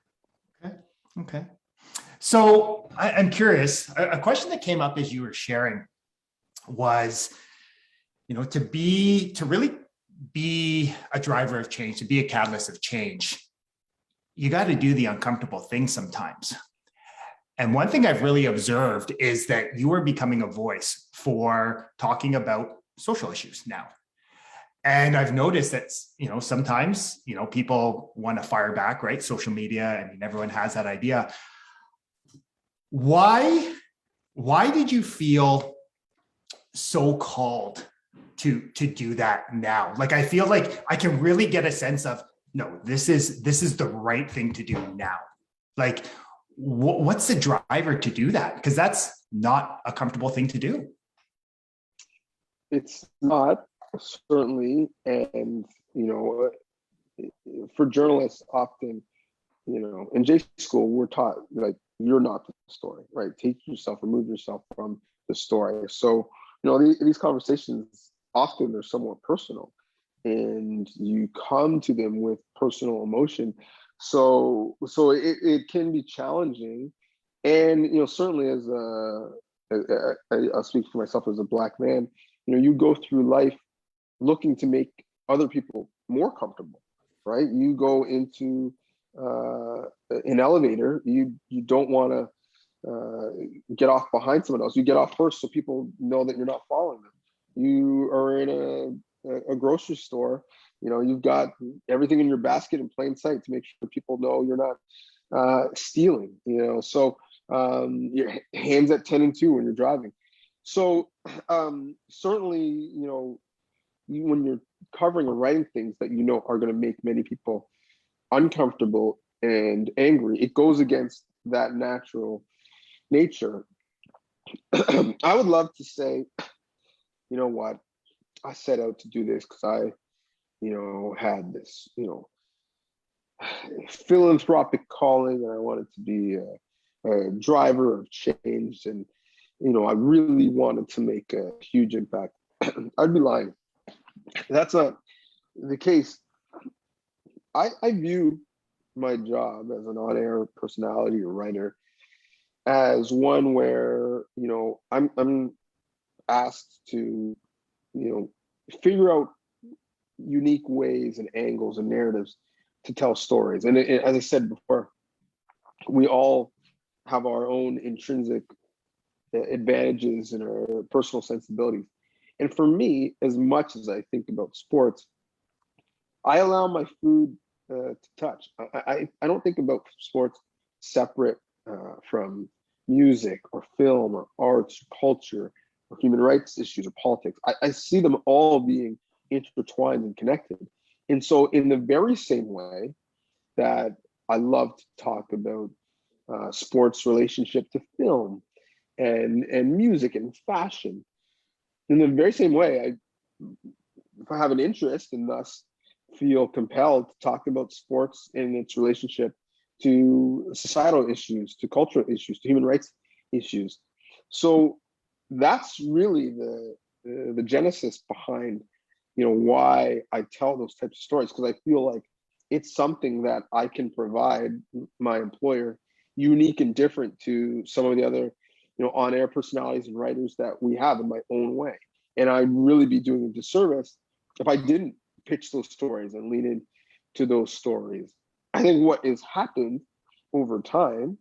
Okay. So I'm curious, a question that came up as you were sharing was, to really be a driver of change, to be a catalyst of change, you got to do the uncomfortable things sometimes. And one thing I've really observed is that you are becoming a voice for talking about social issues now. And I've noticed that, sometimes, people want to fire back, right? Social media, I mean, everyone has that idea. Why did you feel so called to do that now? Like, I feel like I can really get a sense of, no, this is the right thing to do now. Like, what's the driver to do that? Because that's not a comfortable thing to do. It's not, certainly. And, for journalists, often, in J school, we're taught, like, you're not the story, right? Take yourself, remove yourself from the story. So, these conversations, often they're somewhat personal, and you come to them with personal emotion. So it can be challenging. And, certainly as I'll speak for myself as a Black man, you go through life looking to make other people more comfortable, right? You go into an elevator, you don't want to get off behind someone else. You get off first so people know that you're not following them. You are in a grocery store, you've got everything in your basket in plain sight to make sure people know you're not stealing, so your hands at 10 and 2 when you're driving. So certainly, when you're covering or writing things that are going to make many people uncomfortable and angry, it goes against that natural nature. I would love to say, what, I set out to do this because I, had this, philanthropic calling, and I wanted to be a driver of change, and I really wanted to make a huge impact. I'd be lying. That's not the case. I view my job as an on-air personality or writer as one where I'm asked to figure out unique ways and angles and narratives to tell stories. And as I said before, we all have our own intrinsic advantages and our personal sensibilities. And for me, as much as I think about sports, I allow my food to touch. I don't think about sports separate from music or film or arts or culture or human rights issues or politics. I see them all being intertwined and connected. And so in the very same way that I love to talk about sports relationship to film and music and fashion, in the very same way, if I have an interest and thus feel compelled to talk about sports and its relationship to societal issues, to cultural issues, to human rights issues. So that's really the genesis behind why I tell those types of stories, because I feel like it's something that I can provide my employer, unique and different to some of the other on-air personalities and writers that we have, in my own way. And I'd really be doing a disservice if I didn't pitch those stories and lean into those stories. I think what has happened over time,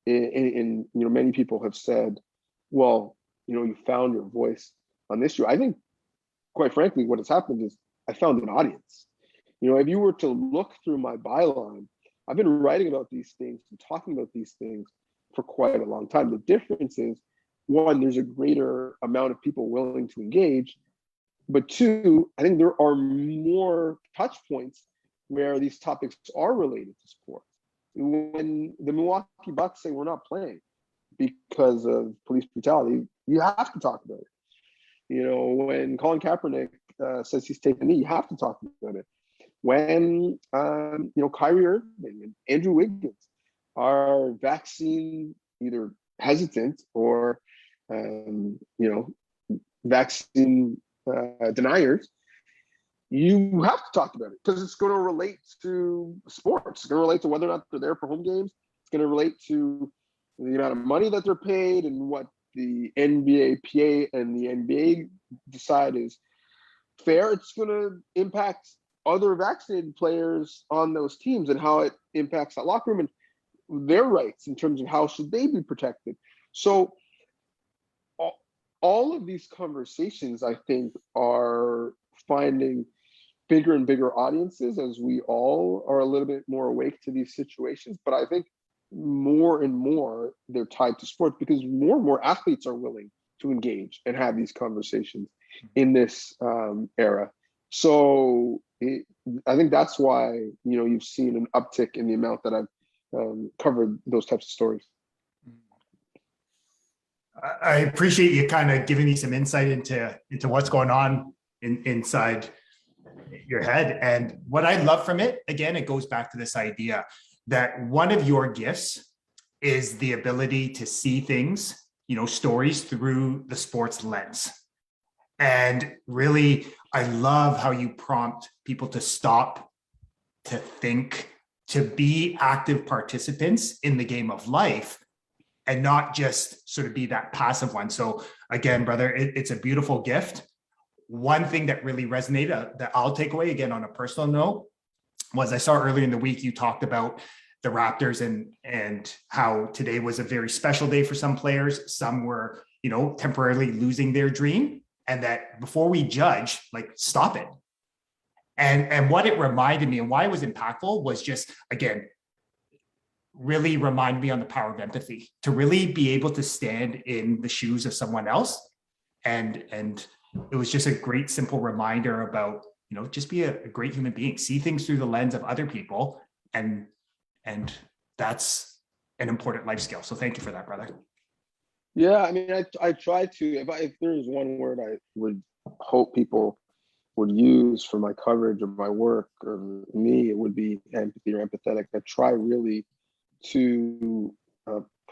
and many people have said, well, you found your voice on this show. I think, quite frankly, what has happened is I found an audience. If you were to look through my byline, I've been writing about these things and talking about these things for quite a long time. The difference is, one, there's a greater amount of people willing to engage, but two, I think there are more touch points where these topics are related to sports. When the Milwaukee Bucks say we're not playing because of police brutality, you have to talk about it. When Colin Kaepernick says he's taking a knee, you have to talk about it. When Kyrie Irving and Andrew Wiggins are vaccine either hesitant or vaccine deniers, you have to talk about it because it's going to relate to sports. It's going to relate to whether or not they're there for home games. It's going to relate to the amount of money that they're paid and what the NBA PA and the NBA decide is fair. It's going to impact other vaccinated players on those teams and how it impacts that locker room and their rights in terms of how should they be protected. So all of these conversations, I think, are finding bigger and bigger audiences as we all are a little bit more awake to these situations. But I think more and more they're tied to sports because more and more athletes are willing to engage and have these conversations in this era. So I think that's why, you've seen an uptick in the amount that I've covered those types of stories. I appreciate you kind of giving me some insight into what's going on inside your head. And what I love from it, again, it goes back to this idea that one of your gifts is the ability to see things, stories through the sports lens. And really, I love how you prompt people to stop, to think, to be active participants in the game of life, and not just sort of be that passive one. So again, brother, it's a beautiful gift. One thing that really resonated that I'll take away, again, on a personal note, was I saw earlier in the week, you talked about the Raptors and how today was a very special day for some players. Some were, temporarily losing their dream, and that before we judge, stop it. And what it reminded me and why it was impactful was just, again, really remind me on the power of empathy, to really be able to stand in the shoes of someone else. And it was just a great, simple reminder about, just be a great human being, see things through the lens of other people. And that's an important life skill. So thank you for that, brother. Yeah. I mean, I try to, if there was one word I would hope people would use for my coverage of my work or me, it would be empathy or empathetic. I try really to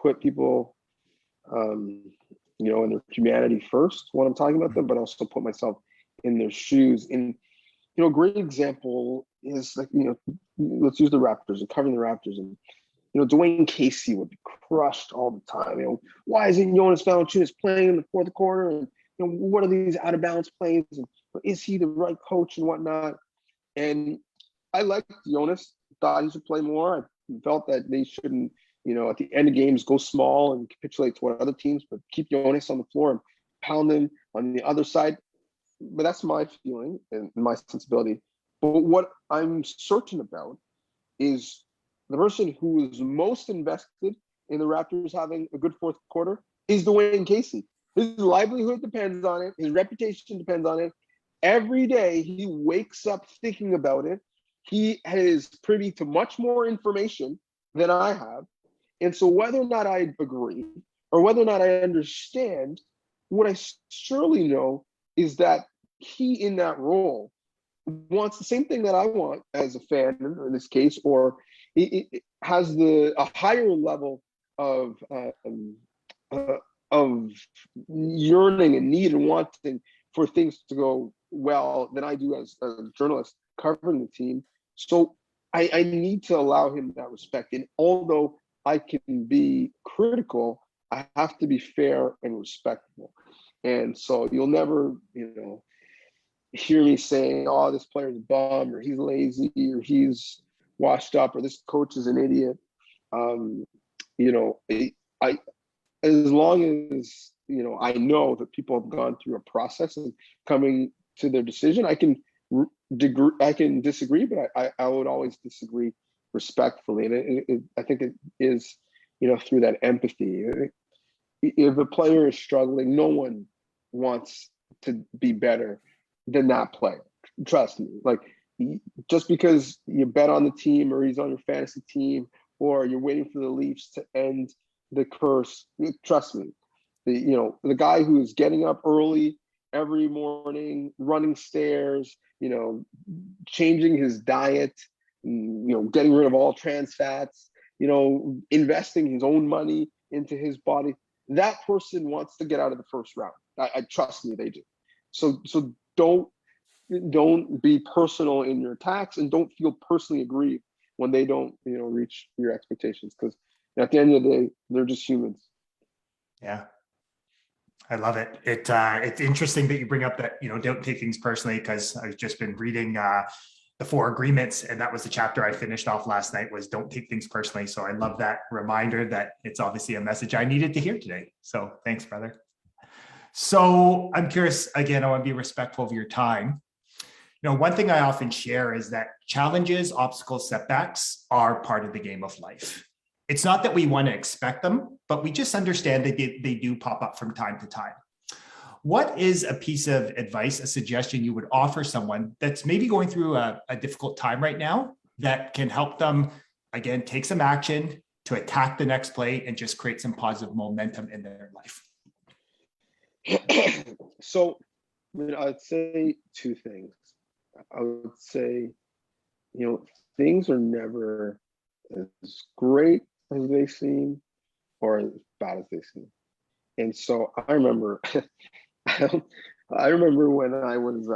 put people, in their humanity first when I'm talking about them, but also put myself in their shoes. And, a great example is let's use the Raptors and covering the Raptors. And, Dwayne Casey would be crushed all the time. Why isn't Jonas Valanciunas playing in the fourth quarter? And, what are these out of balance plays? And is he the right coach and whatnot? And I liked Jonas, thought he should play more. I felt that they shouldn't, at the end of games, go small and capitulate to what other teams, but keep Jonas on the floor and pound him on the other side. But that's my feeling and my sensibility. But what I'm certain about is the person who is most invested in the Raptors having a good fourth quarter is Dwayne Casey. His livelihood depends on it. His reputation depends on it. Every day he wakes up thinking about it. He is privy to much more information than I have. And so whether or not I agree or whether or not I understand, what I surely know is that he, in that role, wants the same thing that I want as a fan in this case, or it has a higher level of yearning and need and wanting for things to go well than I do as a journalist covering the team. So I need to allow him that respect. And although I can be critical, I have to be fair and respectful. And so you'll never, hear me saying, oh, this player's a bum, or he's lazy, or he's washed up, or this coach is an idiot. I as long as, I know that people have gone through a process and coming to their decision, I can disagree, but I would always disagree respectfully. And I think it is, through that empathy. If a player is struggling, no one wants to be better than that player. Trust me. Just because you bet on the team or he's on your fantasy team or you're waiting for the Leafs to end the curse, trust me. The guy who's getting up early every morning, running stairs, changing his diet, getting rid of all trans fats, investing his own money into his body, that person wants to get out of the first round. I trust me, they do. So don't be personal in your attacks, and don't feel personally aggrieved when they don't, reach your expectations, because at the end of the day, they're just humans. Yeah. I love it. It's interesting that you bring up that, don't take things personally, because I've just been reading the 4 Agreements, and that was the chapter I finished off last night, was don't take things personally. So I love that reminder that it's obviously a message I needed to hear today. So thanks, brother. So I'm curious, again, I want to be respectful of your time. One thing I often share is that challenges, obstacles, setbacks are part of the game of life. It's not that we want to expect them, but we just understand that they do pop up from time to time. What is a piece of advice, a suggestion you would offer someone that's maybe going through a difficult time right now that can help them, again, take some action to attack the next play and just create some positive momentum in their life? So, I mean, I'd say two things. I would say, things are never as great as they seem or as bad as they seem. And so I remember, I remember when I was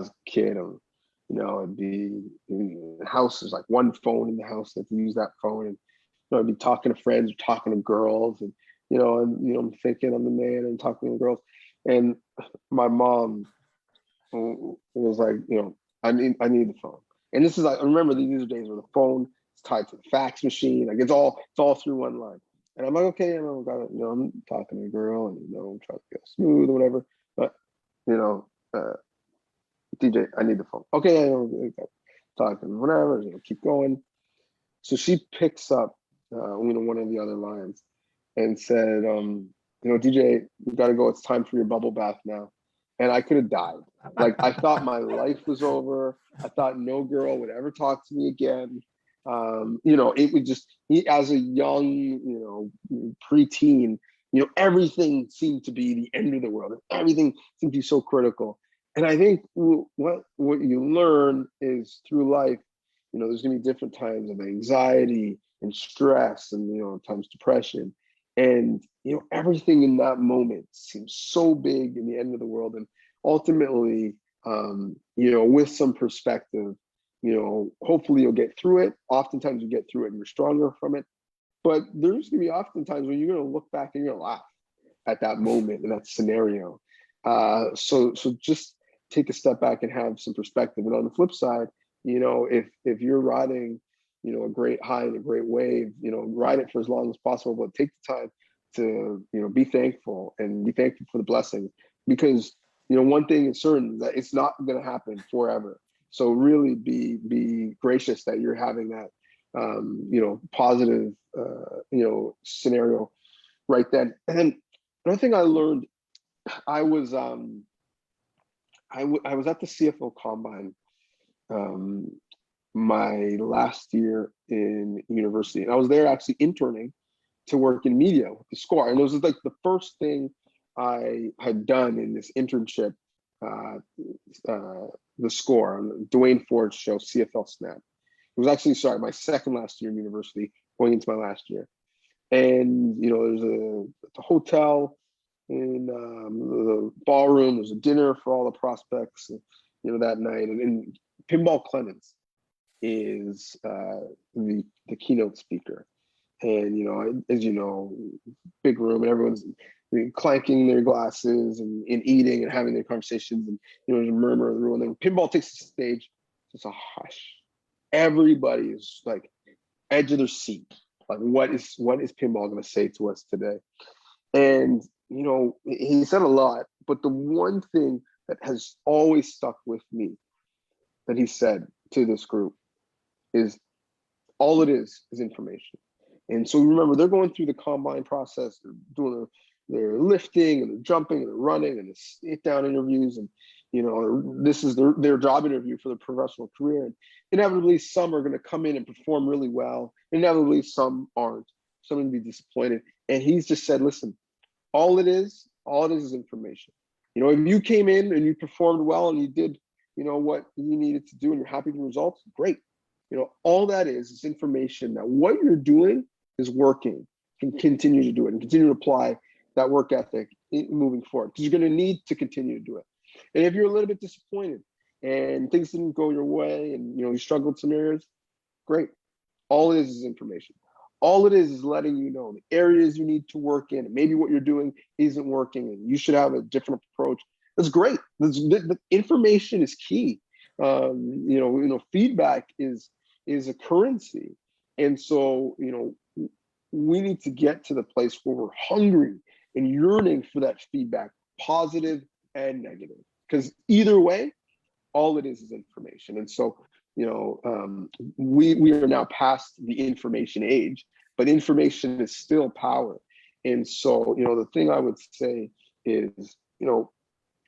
a kid, it'd be in the house, there's like one phone in the house, that to use that phone. And, I'd be talking to friends or talking to girls, and, I'm thinking I'm the man and talking to girls. And my mom was like, I need the phone. And this is like, I remember these are days where the phone is tied to the fax machine. Like it's all through one line. And I'm like, okay, I'm talking to a girl, and I'm trying to get smooth or whatever. But DJ, I need the phone. Okay, talking, whatever. Keep going. So she picks up, one of the other lines, and said, DJ, you got to go. It's time for your bubble bath now. And I could have died. Like I thought my life was over. I thought no girl would ever talk to me again. It would just, as a young, preteen, everything seemed to be the end of the world. Everything seemed to be so critical. And I think what you learn is through life, there's going to be different times of anxiety and stress and, times depression. And, everything in that moment seems so big in the end of the world. And ultimately, with some perspective, hopefully you'll get through it. Oftentimes you get through it and you're stronger from it. But there's going to be oftentimes when you're going to look back and you're going to laugh at that moment in that scenario. So just take a step back and have some perspective. And on the flip side, if you're riding, a great high and a great wave, ride it for as long as possible, but take the time to, be thankful and be thankful for the blessings, because, one thing is certain, that it's not going to happen forever. So really be gracious that you're having that, positive, scenario right then. And then another thing I learned, I was at the CFO Combine my last year in university, and I was there actually interning to work in media with the Score. And it was like the first thing I had done in this internship, the Score on Dwayne Ford's show, CFL Snap. It was actually, my second last year in university, going into my last year. And, there's a hotel in the ballroom, there's a dinner for all the prospects, that night. And Pinball Clemens is the keynote speaker. And, as big room, and everyone's clanking their glasses and eating and having their conversations. And, there's a murmur in the room. And then Pinball takes the stage. It's a hush. Everybody is like edge of their seat. Like, what is Pinball going to say to us today? And, he said a lot, but the one thing that has always stuck with me that he said to this group is, all it is information. And so remember, they're going through the combine process, they're doing their lifting and they're jumping and they're running and the sit-down interviews, and this is their job interview for their professional career. And inevitably, some are going to come in and perform really well. Inevitably, some aren't. Some are going to be disappointed. And he's just said, listen, all it is information. If you came in and you performed well and you did, what you needed to do and you're happy with the results, great. All that is information that what you're doing is working. You can continue to do it and continue to apply that work ethic moving forward, because you're going to need to continue to do it. And if you're a little bit disappointed and things didn't go your way and you struggled some areas, great. All it is information. All it is letting you know the areas you need to work in, and maybe what you're doing isn't working and you should have a different approach. That's great. The information is key. Feedback is a currency. And so, we need to get to the place where we're hungry and yearning for that feedback, positive and negative, because either way, all it is information. And so, we are now past the information age, but information is still power. And so, the thing I would say is,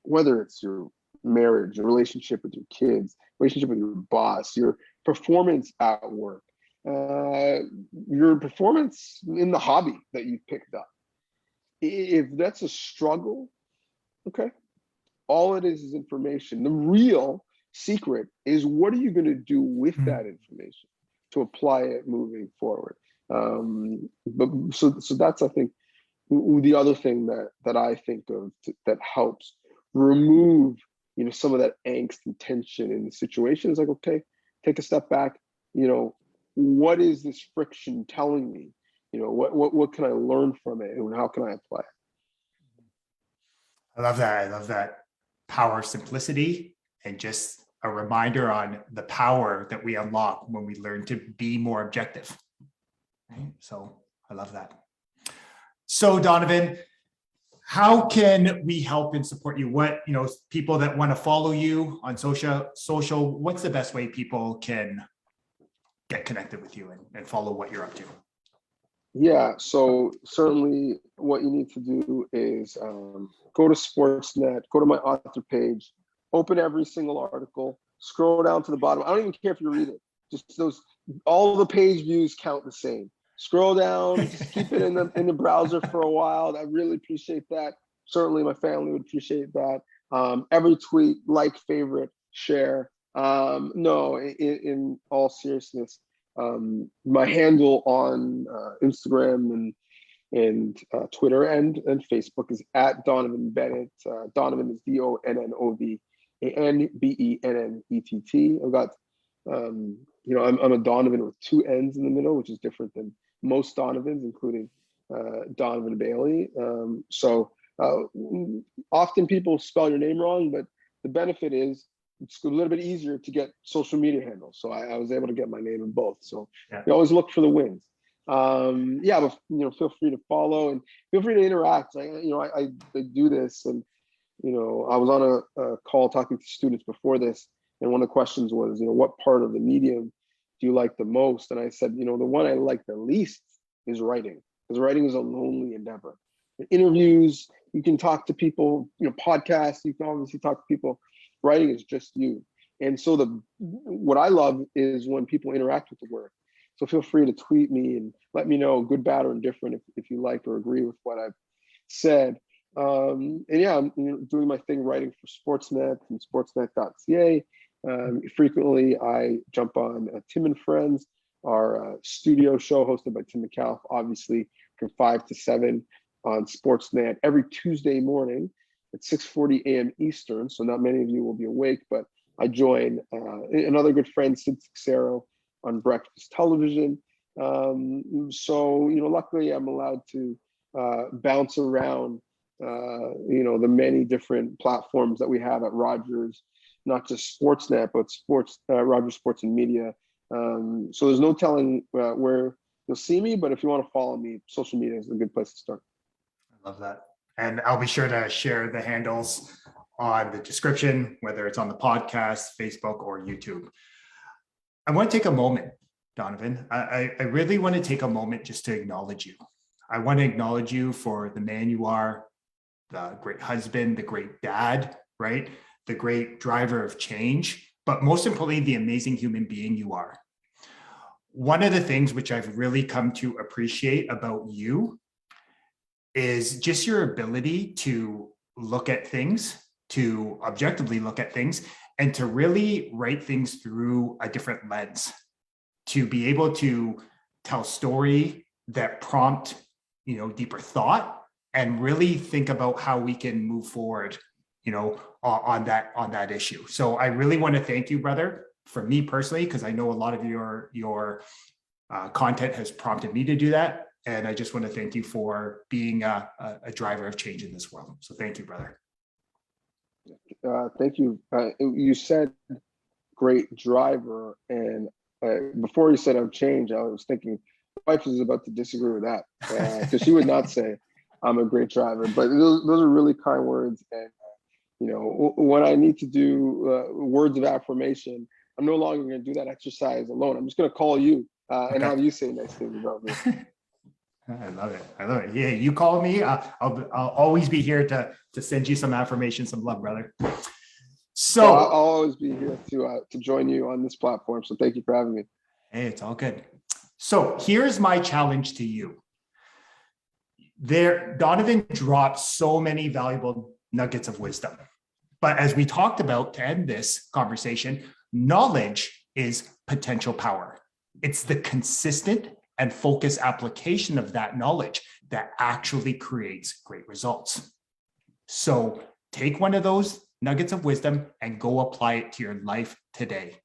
whether it's your marriage, your relationship with your kids, relationship with your boss, your performance at work, your performance in the hobby that you've picked up. If that's a struggle, okay, all it is information. The real secret is, what are you going to do with that information to apply it moving forward? But so that's, I think, the other thing that I think of that helps remove, some of that angst and tension in the situation is like, okay, take a step back. What is this friction telling me? What can I learn from it, and how can I apply it? I love that. I love that power of simplicity, and just a reminder on the power that we unlock when we learn to be more objective. Right? So I love that. So Donnovan, how can we help and support you? What, people that want to follow you on social, what's the best way people can get connected with you and follow what you're up to? Yeah, so certainly what you need to do is go to Sportsnet, go to my author page, open every single article, scroll down to the bottom. I don't even care if you read it. Just all the page views count the same. Scroll down, just keep it in the browser for a while. I really appreciate that. Certainly my family would appreciate that. Every tweet, like, favorite, share. No, in all seriousness, my handle on Instagram and Twitter and Facebook is at Donnovan Bennett. Donnovan is DONNOVANBENNETT. I've got, I'm a Donnovan with two N's in the middle, which is different than most Donnovans, including Donovan Bailey. So often people spell your name wrong, but the benefit is it's a little bit easier to get social media handles. So I was able to get my name in both. So you always look for the wins. But feel free to follow and feel free to interact. I do this, and I was on a call talking to students before this, and one of the questions was, what part of the medium do you like the most? And I said, the one I like the least is writing, because writing is a lonely endeavor. Interviews, you can talk to people, podcasts, you can obviously talk to people. Writing is just you. And so what I love is when people interact with the work. So feel free to tweet me and let me know, good, bad, or indifferent, if you like or agree with what I've said. I'm doing my thing writing for Sportsnet and sportsnet.ca. Frequently, I jump on Tim and Friends, our studio show hosted by Tim McAuliffe, obviously from 5 to 7 on Sportsnet every Tuesday morning at 6:40 a.m. Eastern. So not many of you will be awake, but I join another good friend, Sid Cicero, on breakfast television. Luckily I'm allowed to bounce around, the many different platforms that we have at Rogers, not just Sportsnet, but Rogers Sports and Media. So there's no telling where you'll see me, but if you want to follow me, social media is a good place to start. I love that. And I'll be sure to share the handles on the description, whether it's on the podcast, Facebook, or YouTube. I want to take a moment, Donnovan. I really want to take a moment just to acknowledge you. I want to acknowledge you for the man you are, the great husband, the great dad, right? The great driver of change, but most importantly, the amazing human being you are. One of the things which I've really come to appreciate about you is just your ability to look at things, to objectively look at things, and to really write things through a different lens, to be able to tell story that prompt, deeper thought, and really think about how we can move forward, on that issue. So I really want to thank you, brother, for me personally, because I know a lot of your content has prompted me to do that. And I just want to thank you for being a driver of change in this world. So thank you, brother. Thank you. You said great driver, and before you said of change, I was thinking my wife is about to disagree with that, because she would not say I'm a great driver. But those are really kind words, and when I need to do words of affirmation, I'm no longer going to do that exercise alone. I'm just going to call you and have you say nice things about me. I love it. I love it. Yeah, you call me. I'll always be here to send you some affirmation, some love, brother. So Well, I'll always be here to join you on this platform. So thank you for having me. hey, it's all good. So here's my challenge to you. Donnovan dropped so many valuable nuggets of wisdom. But as we talked about to end this conversation, knowledge is potential power. It's the consistent and focused application of that knowledge that actually creates great results. So take one of those nuggets of wisdom and go apply it to your life today.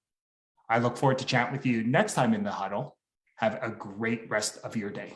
I look forward to chatting with you next time in the huddle. Have a great rest of your day.